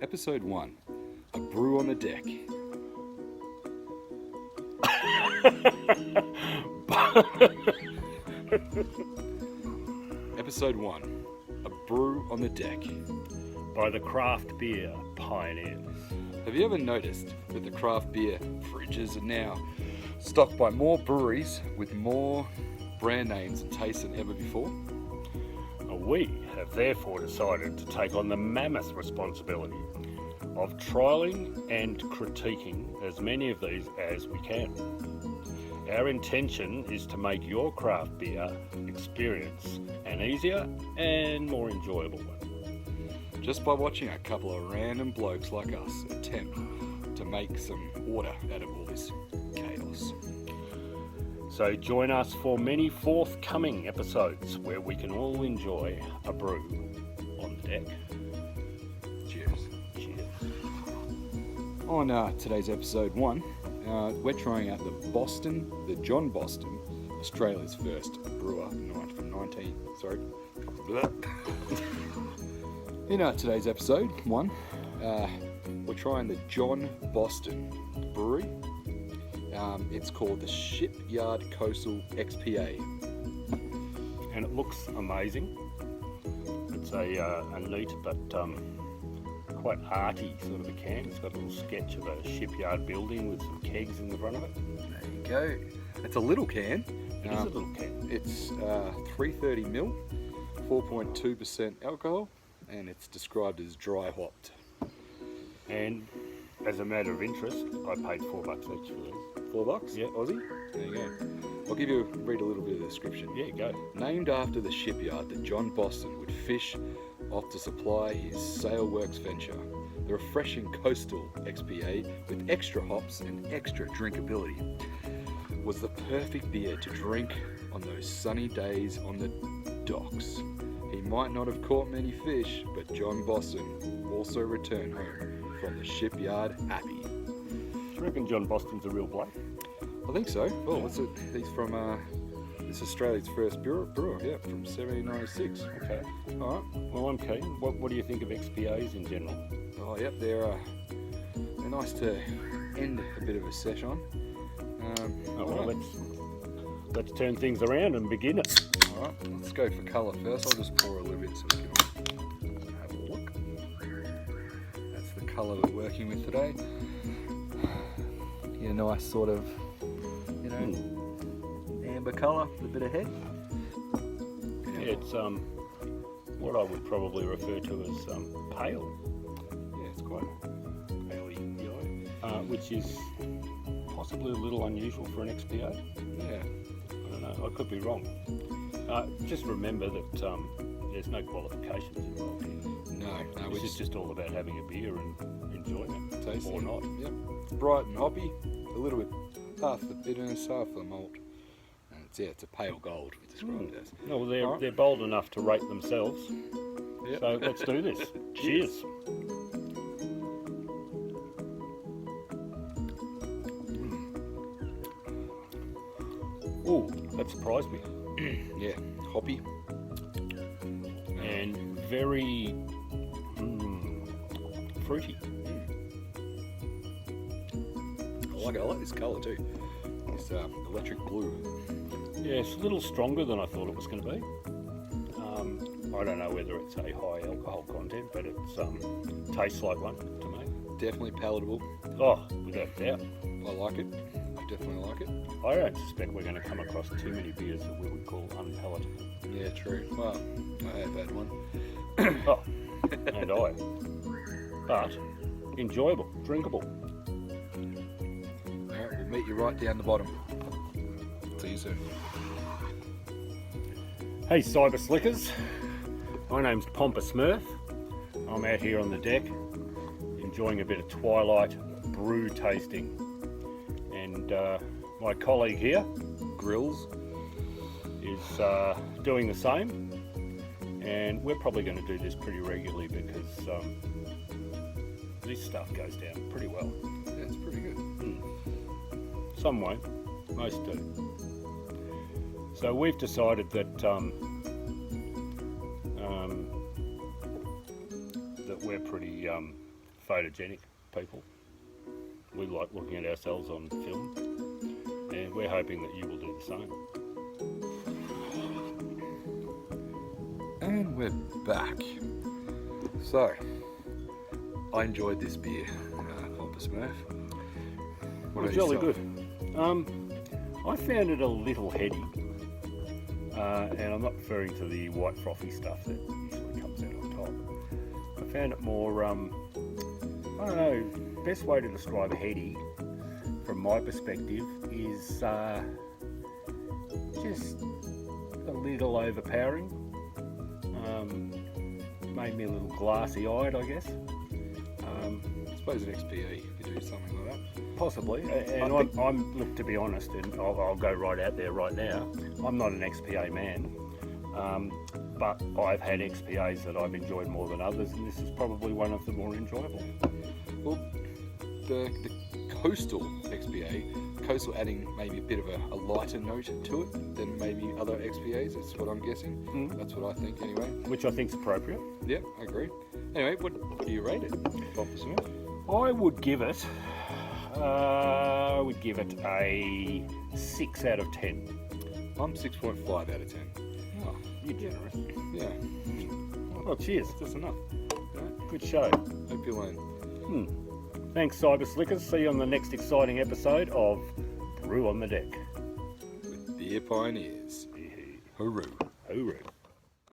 Episode 1, A Brew on the Deck. Episode 1, A Brew on the Deck. By the craft beer pioneers. Have you ever noticed that the craft beer fridges are now stocked by more breweries with more brand names and tastes than ever before? We have therefore decided to take on the mammoth responsibility of trialling and critiquing as many of these as we can. Our intention is to make your craft beer experience an easier and more enjoyable one. Just by watching a couple of random blokes like us attempt to make some order out of all this chaos. So join us for many forthcoming episodes where we can all enjoy a brew on the deck. Cheers. Cheers. On today's episode 1, we're trying out the John Boston, Australia's first brewer from 19. Sorry. In today's episode 1, we're trying the John Boston Brewery. It's called the Shipyard Coastal XPA. And it looks amazing. It's a neat but quite arty sort of a can. It's got a little sketch of a shipyard building with some kegs in the front of it. There you go. It's a little can. It is a little can. It's 330ml, 4.2% alcohol, and it's described as dry hopped. And as a matter of interest, I paid $4 each for these. $4? Yeah. Aussie? There you go. I'll read a little bit of the description. Yeah, go. Named after the shipyard that John Boston would fish off to supply his sail works venture, the refreshing coastal XPA with extra hops and extra drinkability was the perfect beer to drink on those sunny days on the docks. He might not have caught many fish, but John Boston also returned home from the shipyard happy. Do you reckon John Boston's a real bloke? I think so. Well, he's from it's Australia's first brewer, yeah, from 1796. Okay. All right. Well, I'm keen. What do you think of XPAs in general? Oh, yep, they're nice to end a bit of a session on. Let's turn things around and begin it. All right, let's go for colour first. I'll just pour a little bit so we can have a look. That's the colour we're working with today. Get a nice sort of, amber colour with a bit of head. Yeah, it's what I would probably refer to as pale. Yeah, it's quite Pale yellow, which is possibly a little unusual for an XPA. Yeah. I don't know, I could be wrong. Just remember that there's no qualifications involved here. No, This is just all about having a beer and enjoying it, tasty or not. Yep. It's bright and hoppy, a little bit, half the bitterness, half the malt. And it's a pale gold, described as. No, well, they're bold enough to rate themselves. Yep. So let's do this. Cheers. Oh, that surprised me. Yeah, hoppy. And very fruity. I like this colour too. This electric blue. Yeah, it's a little stronger than I thought it was going to be. I don't know whether it's a high alcohol content, but it tastes like one to me. Definitely palatable. Oh, without doubt. I like it. I definitely like it. I don't suspect we're going to come across too many beers that we would call unpalatable. Yeah, true. Well, I have had one. Oh, and I. But enjoyable, drinkable. Alright, we'll meet you right down the bottom. See you soon. Hey, Cyber Slickers. My name's Pompous Smurf. I'm out here on the deck enjoying a bit of twilight brew tasting. And my colleague here, Grills. is doing the same. And we're probably going to do this pretty regularly because this stuff goes down pretty well. Yeah, it's pretty good. Some won't, most do. So we've decided that that we're pretty photogenic people. We like looking at ourselves on film, and we're hoping that you will do the same. And we're back. So, I enjoyed this beer, Papa Smurf. It was jolly good. I found it a little heady, and I'm not referring to the white frothy stuff that usually comes out on top. I found it more, I don't know, best way to describe heady from my perspective is just a little overpowering. Made me a little glassy-eyed, I guess. I suppose an XPE, if you do something like that. Possibly, and look, to be honest, and I'll go right out there right now, I'm not an XPA man, but I've had XPAs that I've enjoyed more than others, and this is probably one of the more enjoyable. Well, the coastal XPA, adding maybe a bit of a lighter note to it than maybe other XPAs, that's what I'm guessing. That's what I think anyway. Which I think's appropriate. Yeah, I agree. Anyway, what do you rate it, Papa Smurf? I would give it a 6 out of 10. I'm 6.5 out of 10. Oh, you're generous. Yeah, Well, cheers. that's enough. Good show. Hope you learn. Thanks, Cyber Slickers. See you on the next exciting episode of Brew on the Deck. With Beer Pioneers. Yeah. Hooroo. Hooroo.